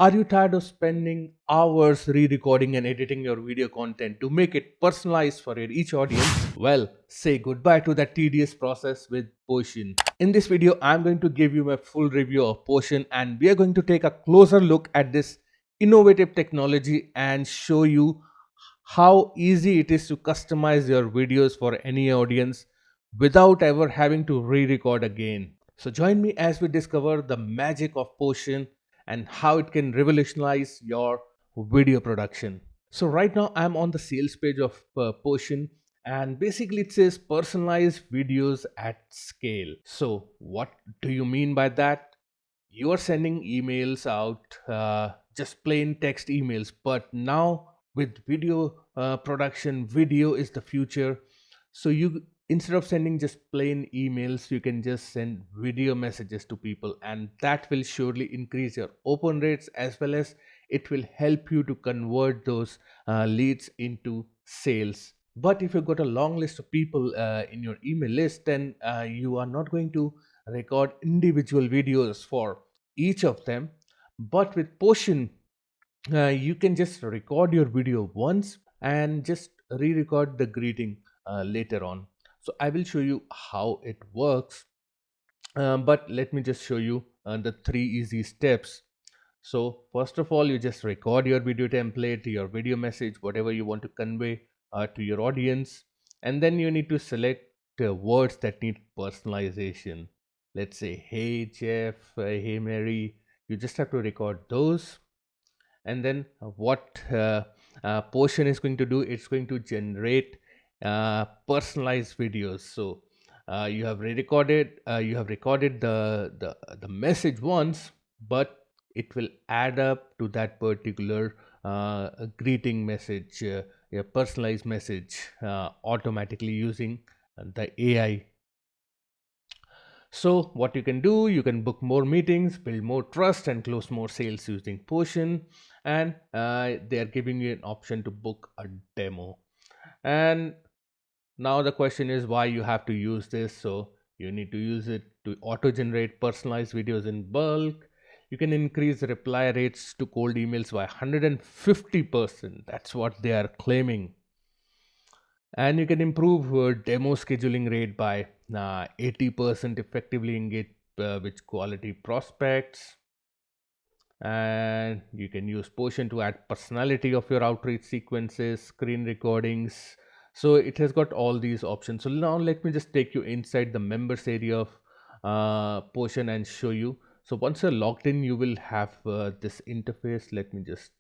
Are you tired of spending hours re-recording and editing your video content to make it personalized for each audience? Well, say goodbye to that tedious process with Potion. In this video, I'm going to give you a full review of Potion, and we are going to take a closer look at this innovative technology and show you how easy it is to customize your videos for any audience without ever having to re-record again. So join me as we discover the magic of Potion and how it can revolutionize your video production. So right now I'm on the sales page of Potion, and basically it says personalized videos at scale. So what do you mean by that? You are sending emails out, just plain text emails, but now with video production, video is the future. So you, instead of sending just plain emails, you can just send video messages to people, and that will surely increase your open rates, as well as it will help you to convert those leads into sales. But if you've got a long list of people in your email list, then you are not going to record individual videos for each of them. But with Potion, you can just record your video once and just re-record the greeting later on. So I will show you how it works, but let me just show you the three easy steps. So first of all, you just record your video template, your video message, whatever you want to convey to your audience, and then you need to select words that need personalization. Let's say, "Hey Jeff," "Hey Mary." You just have to record those, and then what Potion is going to do, it's going to generate personalized videos. So you have recorded the message once, but it will add up to that particular greeting message, a personalized message, automatically using the AI. So what you can do, you can book more meetings, build more trust, and close more sales using Potion. And they are giving you an option to book a demo. And now the question is why you have to use this. So you need to use it to auto generate personalized videos in bulk. You can increase reply rates to cold emails by 150%. That's what they are claiming. And you can improve demo scheduling rate by 80%, effectively engage with quality prospects. And you can use Potion to add personality of your outreach sequences, screen recordings. So it has got all these options. So now let me just take you inside the members area of Potion and show you. So once you're logged in, you will have this interface. Let me just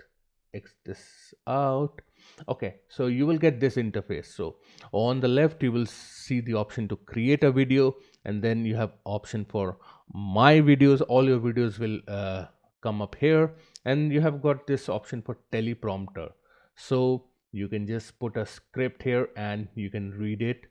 X this out. Okay, so you will get this interface. So on the left, you will see the option to create a video, and then you have option for my videos. All your videos will come up here, and you have got this option for teleprompter. So you can just put a script here and you can read it.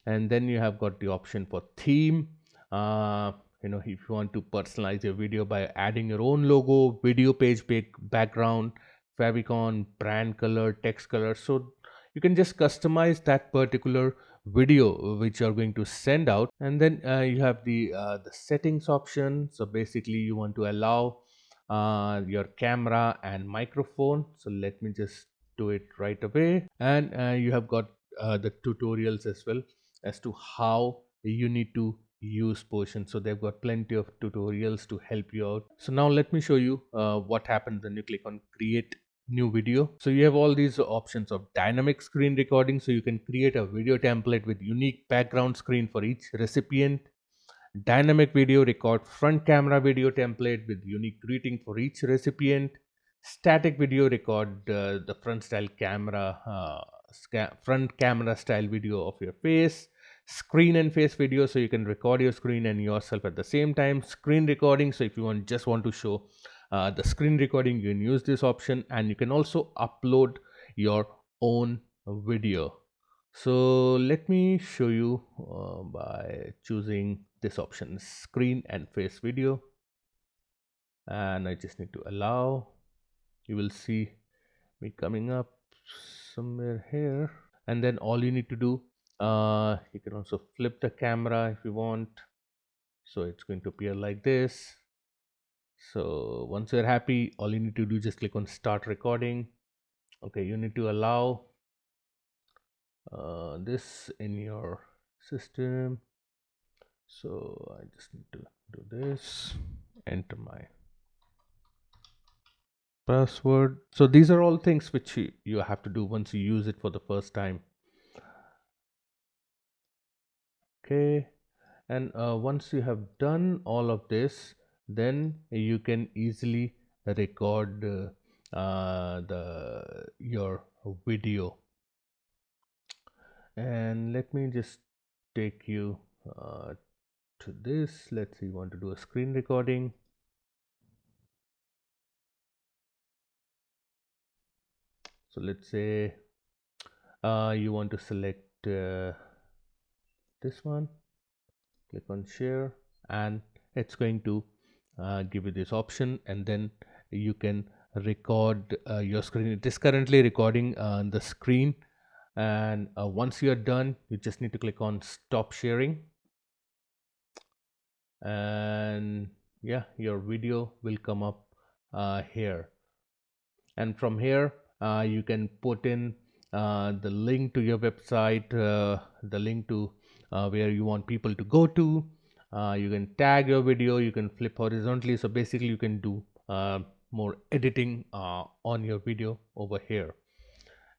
And then you have got the option for theme. If you want to personalize your video by adding your own logo, video page background, favicon, brand color, text color. So you can just customize that particular video which you are going to send out. And then you have the settings option. So basically you want to allow your camera and microphone. So let me just do it right away. And you have got the tutorials as well as to how you need to use Potion. So they've got plenty of tutorials to help you out. So now let me show you what happens when you click on create new video. So you have all these options of dynamic screen recording. So you can create a video template with unique background screen for each recipient. Dynamic video record front camera video template with unique greeting for each recipient. Static video record the front camera style video of your face. Screen and face video, so you can record your screen and yourself at the same time. Screen recording, so if you just want to show the screen recording, you can use this option. And you can also upload your own video. So let me show you by choosing this option, screen and face video, and I just need to allow. You will see me coming up somewhere here, and then all you need to do, you can also flip the camera if you want. So it's going to appear like this. So once you're happy, all you need to do, just click on start recording. Okay, you need to allow this in your system. So I just need to do this, enter my password. So these are all things which you have to do once you use it for the first time. Okay, and once you have done all of this, then you can easily record the your video. And let me just take you to this. Let's say you want to do a screen recording. So let's say you want to select this one, click on share, and it's going to give you this option, and then you can record your screen. It is currently recording the screen, and once you're done, you just need to click on stop sharing, and yeah, your video will come up here. And from here you can put in the link to your website, the link to where you want people to go to. You can tag your video, you can flip horizontally, so basically you can do more editing on your video over here.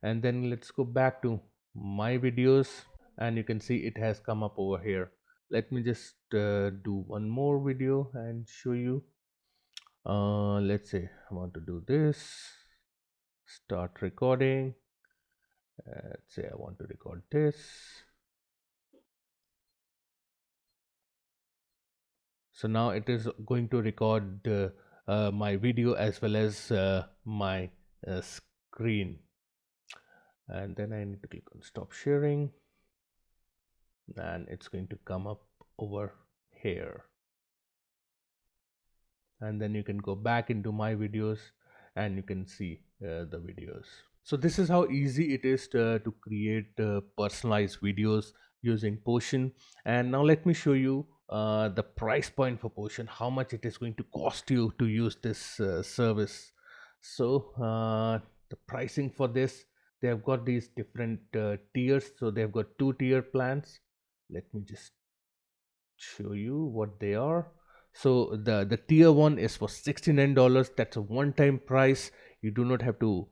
And then let's go back to my videos, and you can see it has come up over here. Let me just do one more video and show you. Let's say I want to do this, start recording. Let's say I want to record this. So now it is going to record my video as well as my screen. And then I need to click on stop sharing, and it's going to come up over here. And then you can go back into my videos and you can see the videos. So this is how easy it is to create personalized videos using Potion. And now let me show you the price point for Potion, how much it is going to cost you to use this service. So the pricing for this, they have got these different tiers. So they've got 2-tier plans. Let me just show you what they are. So the tier 1 is for $69. That's a one-time price. You do not have to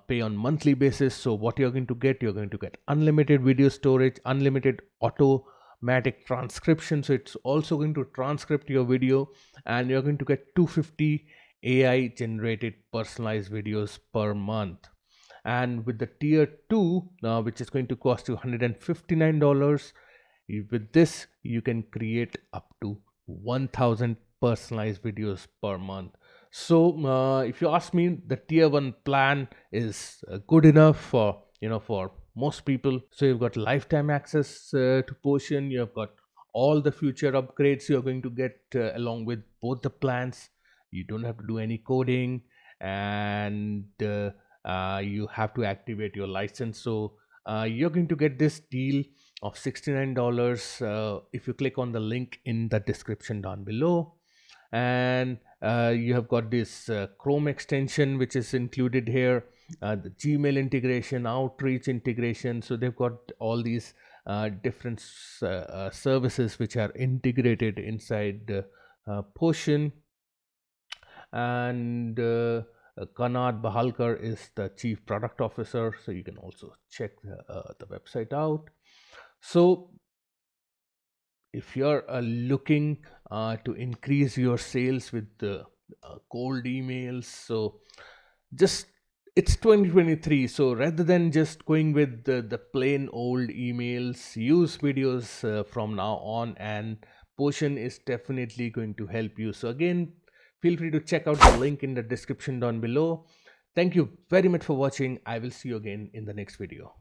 pay on monthly basis. So what you're going to get, unlimited video storage, unlimited automatic transcription. So it's also going to transcript your video, and you're going to get 250 AI generated personalized videos per month. And with the tier 2, which is going to cost you $159, with this you can create up to 1000 personalized videos per month. So if you ask me, the tier 1 plan is good enough for for most people. So you've got lifetime access to Potion. You've got all the future upgrades you're going to get along with both the plans. You don't have to do any coding, and you have to activate your license. So you're going to get this deal of $69 if you click on the link in the description down below. And you have got this Chrome extension which is included here, the Gmail integration, Outreach integration. So they've got all these different services which are integrated inside Potion. And Kanad Bahalkar is the Chief Product Officer, so you can also check the website out. So if you're looking to increase your sales with cold emails, so just it's 2023, so rather than just going with the plain old emails, use videos from now on, and Potion is definitely going to help you. So again, feel free to check out the link in the description down below. Thank you very much for watching. I will see you again in the next video.